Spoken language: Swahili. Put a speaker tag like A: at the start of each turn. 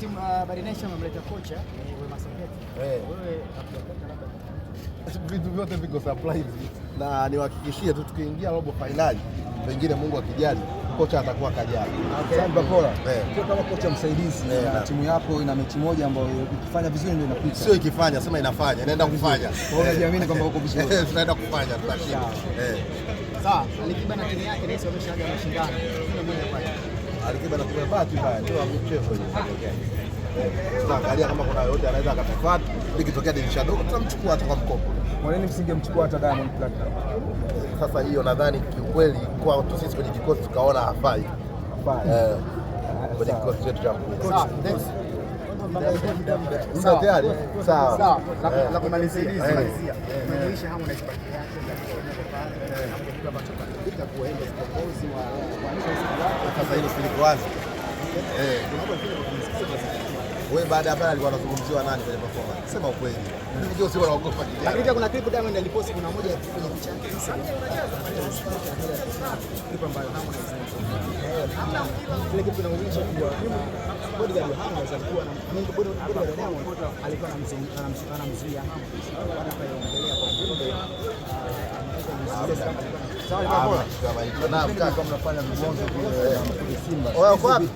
A: timu Bari Nation wamemleta kocha Wema Sepetu. Wewe
B: vitu vyote viko surprise na niwahakikishie tu tukiingia robo finali pengine Mungu akijali kocha atakuwa kajali.
C: Samba Pola. Kama kocha msaidizi na timu yako ina mechi moja ambayo ikifanya vizuri ndio inapita.
B: Sio ikifanya, sema inafanya, inaenda kufanya.
C: Kwa hiyo unajiamini kwamba uko vizuri.
B: Tunaenda kufanya, tutashinda.
A: Sawa, Alikiba na timu yake ndio wameshaaga mashindano.
B: Alikiba na timu bahati mbaya ndio amecheza hiyo. Tunaangalia kama kuna yote anaweza akatufuata, ikitokea dirisha dogo tutamchukua hata kwa mkopo.
C: Kwa nini msingemchukua hata Diamond Platnumz?
B: Sasa hiyo nadhani kiukweli kwa sisi kwenye kikosi tukaona hafai. Kwenye kikosi chetu cha
A: sawa.
B: Sawa tayari? Sawa.
A: Sawa. La kumalizia. Maisha hamu na isipaki yake kitu ambacho katika kuenda kiongozi wa
B: sasa hilo siliko wazi. Wewe baada ya pale alikuwa anazungumziwa nani kwenye performance? Sema ukweli. Ndio sio wanaogopa kijana.
A: Lakini pia kuna clip Diamond alipost kuna moja kwenye picha yake Isa. Clip ambayo hapo na kile kitu kinaonyesha kwamba bodyguard wa Harmonize alikuwa na bodyguard wa Diamond alikuwa anamzuia baada ya kuendelea kwa ujumbe.
C: Sawa, kama mnafanya vibonzo vile Simba.
B: Wewe wapi?